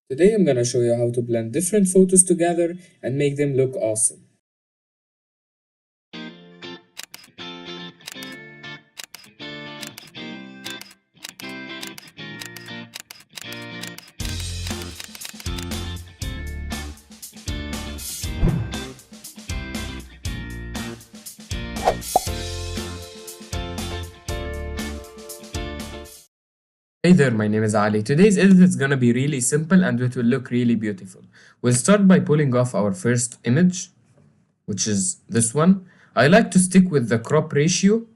Today I'm gonna show you how to blend different photos together and make them look awesome. Hey there, my name is Ali. Today's edit is gonna be really simple and it will look really beautiful. We'll start by pulling off our first image, which is this one. I like to stick with the crop ratio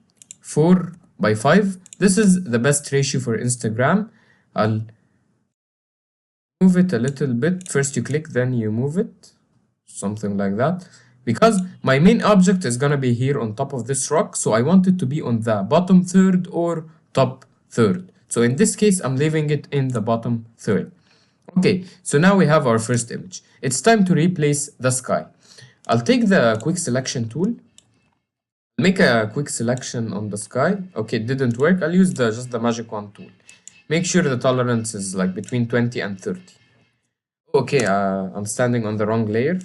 4:5. This is the best ratio for Instagram. I'll move it a little bit. First you click, then you move it, something like that. Because my main object is gonna be here on top of this rock, so I want it to be on the bottom third or top third. So in this case, I'm leaving it in the bottom third. Okay, so now we have our first image. It's time to replace the sky. I'll take the quick selection tool, make a quick selection on the sky. Okay, it didn't work. I'll use just the magic wand tool. Make sure the tolerance is like between 20 and 30. Okay, I'm standing on the wrong layer.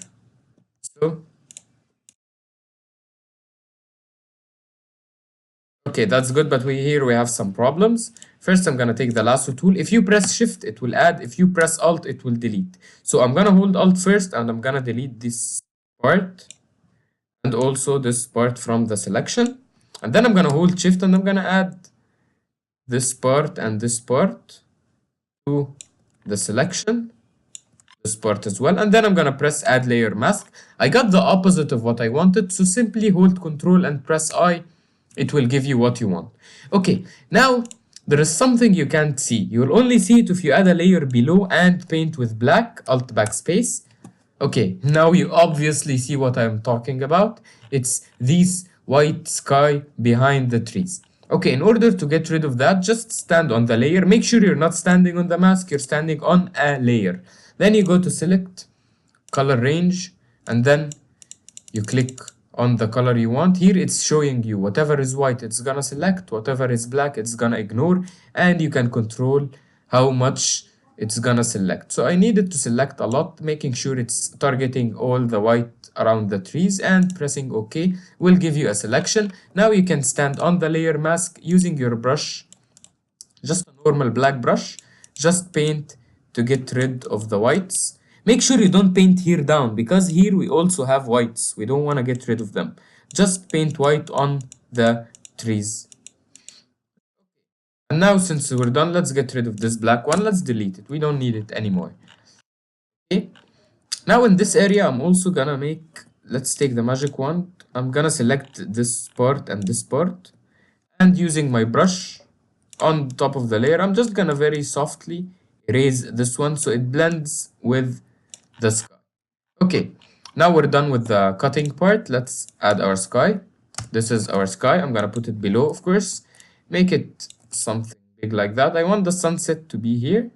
So, okay, that's good, but here we have some problems. First, I'm gonna take the lasso tool. If you press shift, it will add. If you press alt, it will delete. So I'm gonna hold alt first and I'm gonna delete this part and also this part from the selection. And then I'm gonna hold shift and I'm gonna add this part and this part to the selection, this part as well. And then I'm gonna press add layer mask. I got the opposite of what I wanted. So simply hold Control and press I. It will give you what you want. Okay, now there is something you can't see. You will only see it if you add a layer below and paint with black, alt backspace. Okay, now you obviously see what I'm talking about. It's this white sky behind the trees. Okay, in order to get rid of that, just stand on the layer. Make sure you're not standing on the mask, you're standing on a layer. Then you go to select, color range, and then you click on the color you want. Here it's showing you whatever is white it's gonna select, whatever is black it's gonna ignore, and you can control how much it's gonna select. So I needed to select a lot, making sure it's targeting all the white around the trees, and pressing OK will give you a selection. Now you can stand on the layer mask using your brush, just a normal black brush, just paint to get rid of the whites. Make sure you don't paint here down because here we also have whites. We don't want to get rid of them. Just paint white on the trees. And now since we're done, let's get rid of this black one. Let's delete it. We don't need it anymore. Okay. Now in this area, I'm also gonna let's take the magic wand. I'm gonna select this part and this part. And using my brush on top of the layer, I'm just gonna very softly erase this one so it blends with the sky. Okay, now we're done with the cutting part. Let's add our sky. This is our sky. I'm gonna put it below, of course. Make it something big like that. I want the sunset to be here.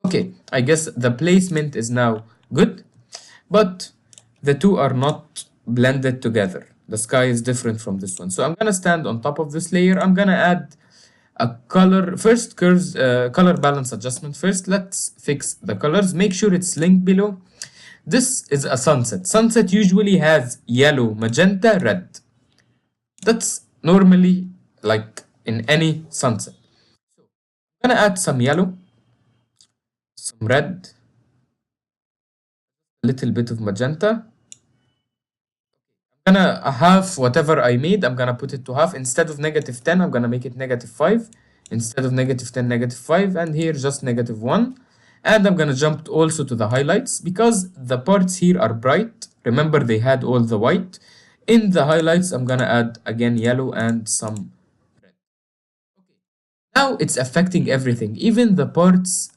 Okay, I guess the placement is now good, but the two are not blended together. The sky is different from this one. So I'm gonna stand on top of this layer. I'm gonna add a color first, curves, color balance adjustment first. Let's fix the colors. Make sure it's linked below. This is a sunset. Sunset usually has yellow, magenta, red. That's normally like in any sunset. So I'm gonna add some yellow, some red, a little bit of magenta. I'm gonna half whatever I made. I'm gonna put it to half. Instead of -10, I'm gonna make it -5. Instead of -10, -5, and here just -1. And I'm gonna jump also to the highlights because the parts here are bright. Remember, they had all the white. In the highlights, I'm gonna add again yellow and some red. Okay. Now it's affecting everything, even the parts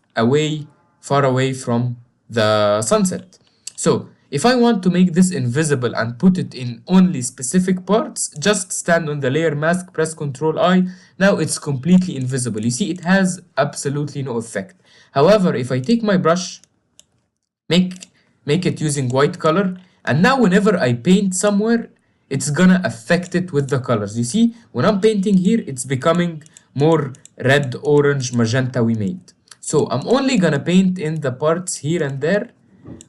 far away from the sunset. So if I want to make this invisible and put it in only specific parts, just stand on the layer mask, press Ctrl I. Now it's completely invisible. You see, it has absolutely no effect. However, if I take my brush, make it using white color, and now whenever I paint somewhere, it's gonna affect it with the colors. You see, when I'm painting here, it's becoming more red, orange, magenta we made. So I'm only gonna paint in the parts here and there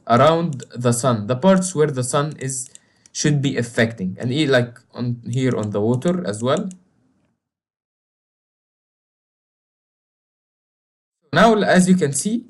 around the sun, the parts where the sun is should be affecting, and like on here on the water as well. Now, as you can see,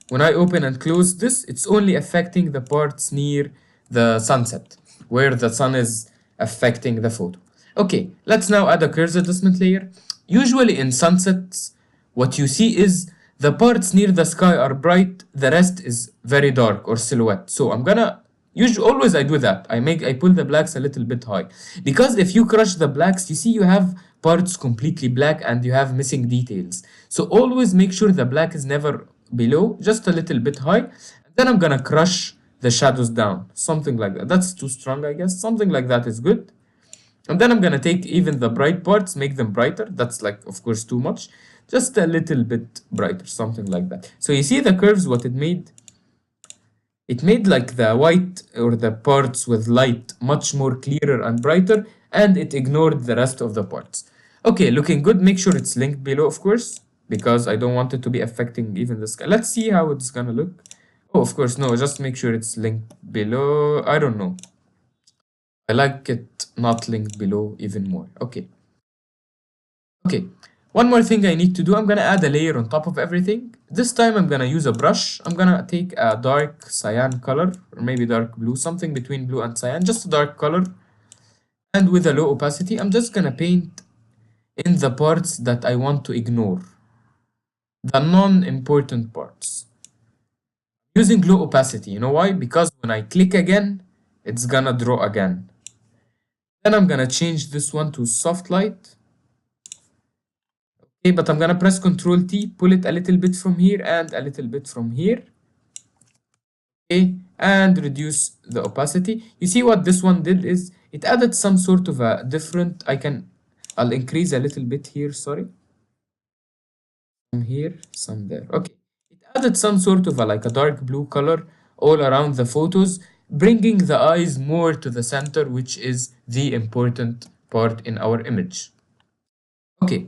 when I open and close this, it's only affecting the parts near the sunset, where the sun is affecting the photo. Okay, let's now add a curves adjustment layer. Usually in sunsets, what you see is the parts near the sky are bright, the rest is very dark or silhouette. So I'm gonna usually always I do that. I pull the blacks a little bit high. Because if you crush the blacks, you see you have parts completely black and you have missing details. So always make sure the black is never below, just a little bit high. And then I'm gonna crush the shadows down. Something like that. That's too strong, I guess. Something like that is good. And then I'm gonna take even the bright parts, make them brighter. That's like, of course, too much. Just a little bit brighter, something like that. So you see the curves, what it made? It made like the white or the parts with light much more clearer and brighter, and it ignored the rest of the parts. Okay, looking good. Make sure it's linked below, of course, because I don't want it to be affecting even the sky. Let's see how it's gonna look. Oh, of course, no, just make sure it's linked below. I don't know. I like it not linked below even more. Okay. Okay. One more thing I need to do, I'm gonna add a layer on top of everything. This time I'm gonna use a brush. I'm gonna take a dark cyan color, or maybe dark blue, something between blue and cyan, just a dark color. And with a low opacity, I'm just gonna paint in the parts that I want to ignore, the non-important parts. Using low opacity, you know why? Because when I click again, it's gonna draw again. Then I'm gonna change this one to soft light. Okay, but I'm gonna press Ctrl T, pull it a little bit from here and a little bit from here. Okay, and reduce the opacity. You see what this one did is it added some sort of a different, I'll increase a little bit here, sorry. Some here, some there. Okay, it added some sort of like a dark blue color all around the photos, bringing the eyes more to the center, which is the important part in our image. Okay,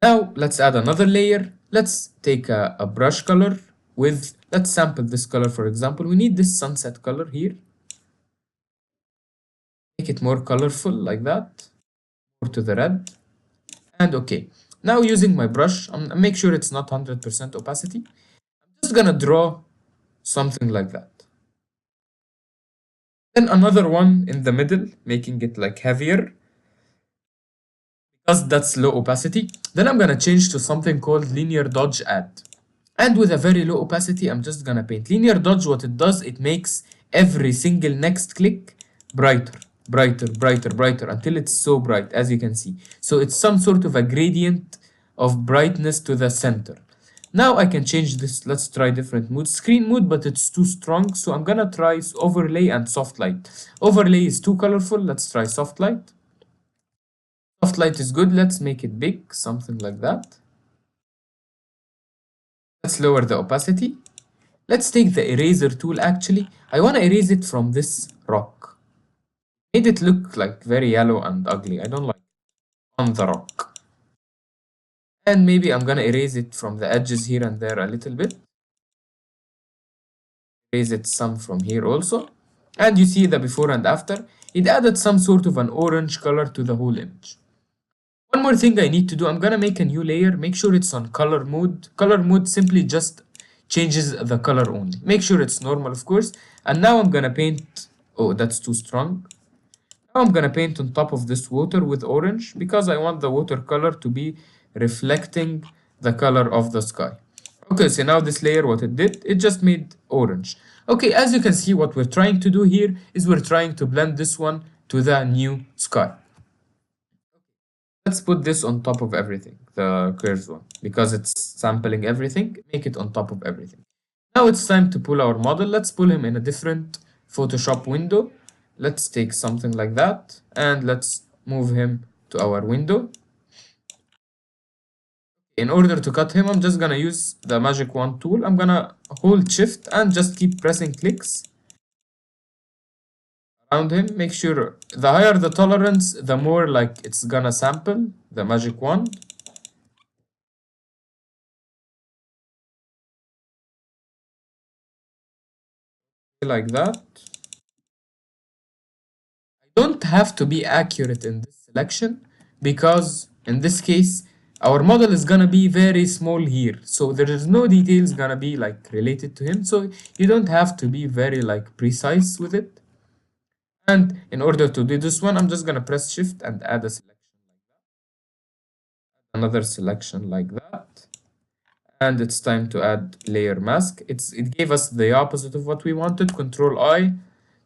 now let's add another layer. Let's take a brush color with, let's sample this color for example. We need this sunset color here. Make it more colorful like that, more to the red. And okay, now using my brush, make sure it's not 100% opacity. I'm just gonna draw something like that. Then another one in the middle, making it like heavier, because that's low opacity. Then I'm gonna change to something called linear dodge add. And with a very low opacity, I'm just gonna paint. Linear dodge, what it does, it makes every single next click brighter, brighter, brighter, brighter, until it's so bright, as you can see. So it's some sort of a gradient of brightness to the center. Now I can change this. Let's try different modes. Screen mode, but it's too strong. So I'm gonna try overlay and soft light. Overlay is too colorful. Let's try soft light. Soft light is good. Let's make it big, something like that. Let's lower the opacity. Let's take the eraser tool actually. I want to erase it from this rock. Made it look like very yellow and ugly. I don't like it on the rock. And maybe I'm gonna erase it from the edges here and there a little bit. Erase it some from here also. And you see the before and after. It added some sort of an orange color to the whole image. One more thing I need to do, I'm gonna make a new layer. Make sure it's on color mode. Color mode simply just changes the color only. Make sure it's normal, of course. And now I'm gonna paint, oh, that's too strong. Now I'm gonna paint on top of this water with orange because I want the watercolor to be reflecting the color of the sky. Okay, so now this layer, what it did, it just made orange. Okay, as you can see, what we're trying to do here is we're trying to blend this one to the new sky. Let's put this on top of everything, the curves one, because it's sampling everything. Make it on top of everything. Now it's time to pull our model. Let's pull him in a different Photoshop window. Let's take something like that and let's move him to our window. In order to cut him, I'm just gonna use the magic wand tool. I'm gonna hold shift and just keep pressing clicks around him. Make sure the higher the tolerance, the more like it's gonna sample the magic wand. like that. I don't have to be accurate in this selection because in this case, our model is gonna be very small here. So there is no details gonna be like related to him. So you don't have to be very like precise with it. And in order to do this one, I'm just gonna press shift and add a selection, another selection like that. And it's time to add layer mask. It gave us the opposite of what we wanted. Control I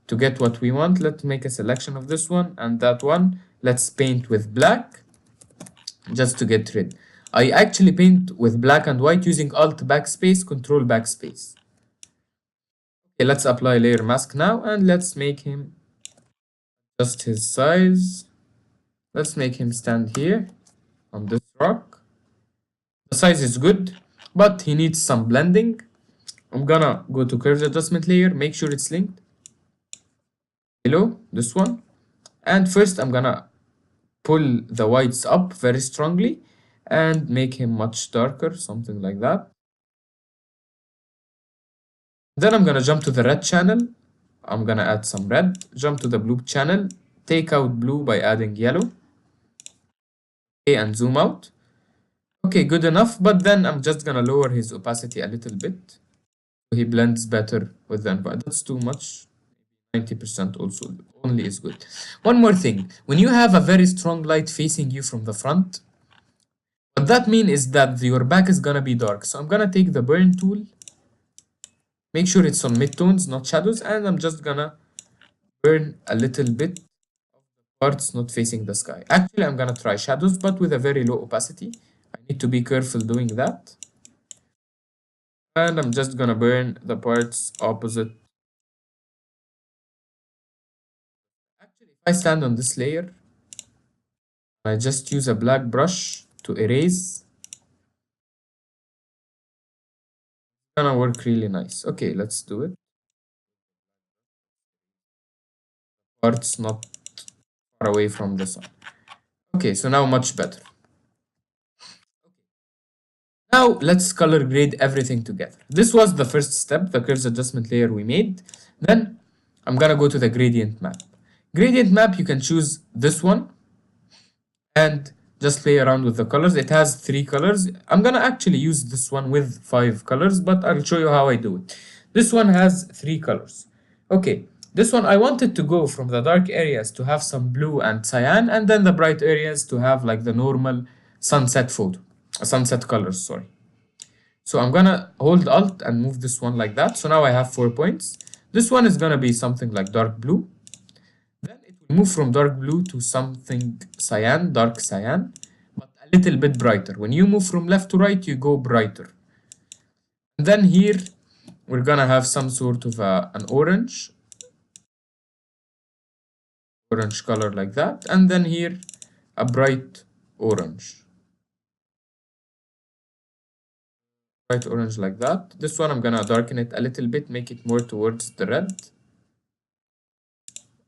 to get what we want. Let's make a selection of this one and that one. Let's paint with black just to get rid. I actually paint with black and white using Alt backspace, Control backspace. Okay, let's apply layer mask now and let's make him just his size. Let's make him stand here on this rock. The size is good, but he needs some blending. I'm gonna go to curves adjustment layer, make sure it's linked below this one. And first I'm gonna pull the whites up very strongly and make him much darker, something like that. Then I'm gonna jump to the red channel. I'm gonna add some red, jump to the blue channel, take out blue by adding yellow. Okay, and zoom out. Okay, good enough, but then I'm just gonna lower his opacity a little bit. He blends better with the environment. That's too much. 90% also only is good. One more thing, when you have a very strong light facing you from the front, what that means is that your back is gonna be dark. So I'm gonna take the burn tool, make sure it's on midtones, not shadows, and I'm just gonna burn a little bit of the parts not facing the sky. Actually, I'm gonna try shadows, but with a very low opacity. I need to be careful doing that. And I'm just gonna burn the parts opposite. Actually, if I stand on this layer, I just use a black brush to erase. It's gonna work really nice. Okay, let's do it. Parts not far away from the sun. Okay, so now much better. Now let's color grade everything together. This was the first step, the curves adjustment layer we made. Then I'm gonna go to the gradient map. Gradient map, you can choose this one and just play around with the colors. It has 3 colors. I'm gonna actually use this one with 5 colors, but I'll show you how I do it. This one has 3 colors. Okay, this one I wanted to go from the dark areas to have some blue and cyan, and then the bright areas to have like the normal sunset sunset colors, sorry. So I'm gonna hold Alt and move this one like that. So now I have 4 points. This one is gonna be something like dark blue. Then it will move from dark blue to something cyan, dark cyan, but a little bit brighter. When you move from left to right, you go brighter. And then here, we're gonna have some sort of an orange color like that. And then here, a bright orange. Bright orange like that. This one, I'm gonna darken it a little bit, make it more towards the red.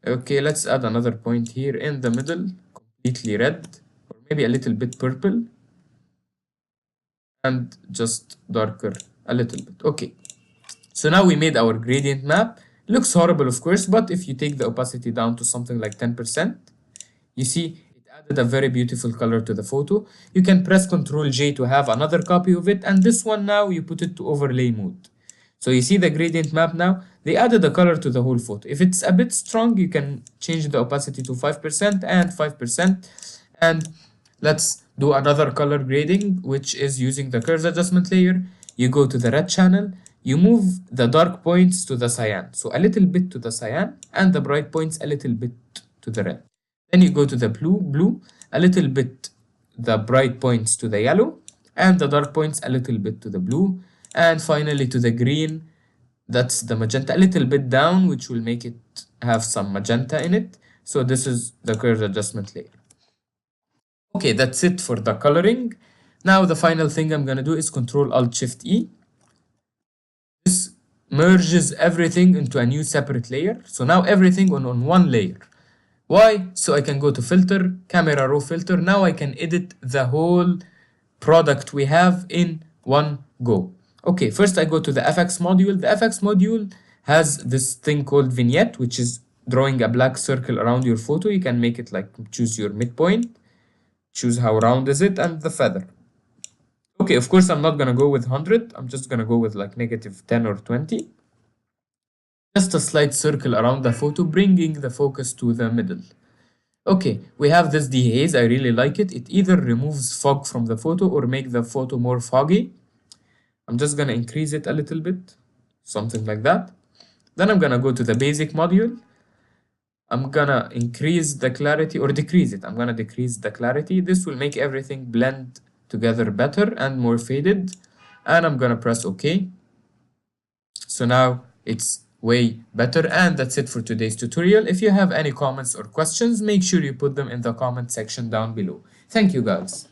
Okay, let's add another point here in the middle, completely red, or maybe a little bit purple, and just darker a little bit. Okay, so now we made our gradient map. Looks horrible, of course, but if you take the opacity down to something like 10%, you see it added a very beautiful color to the photo. You can press Ctrl J to have another copy of it, and this one now you put it to overlay mode. So you see the gradient map now, they added a color to the whole photo. If it's a bit strong, you can change the opacity to 5% and 5%. And let's do another color grading, which is using the curves adjustment layer. You go to the red channel, you move the dark points to the cyan. So a little bit to the cyan and the bright points a little bit to the red. Then you go to the blue, a little bit the bright points to the yellow and the dark points a little bit to the blue. And finally to the green, that's the magenta, a little bit down, which will make it have some magenta in it. So this is the curves adjustment layer. Okay, that's it for the coloring. Now the final thing I'm gonna do is Control Alt Shift E. This merges everything into a new separate layer. So now everything on one layer. Why? So I can go to filter, camera raw filter. Now I can edit the whole product we have in one go. Okay, first I go to the FX module. The FX module has this thing called vignette, which is drawing a black circle around your photo. You can make it like choose your midpoint, choose how round is it, and the feather. Okay, of course, I'm not gonna go with 100. I'm just gonna go with like -10 or 20. Just a slight circle around the photo, bringing the focus to the middle. Okay, we have this dehaze. I really like it. It either removes fog from the photo or make the photo more foggy. I'm just gonna increase it a little bit, something like that. Then I'm gonna go to the basic module. I'm gonna increase the clarity or decrease it. I'm gonna decrease the clarity. This will make everything blend together better and more faded. And I'm gonna press OK. So now it's way better, and that's it for today's tutorial. If you have any comments or questions, make sure you put them in the comment section down below. Thank you guys.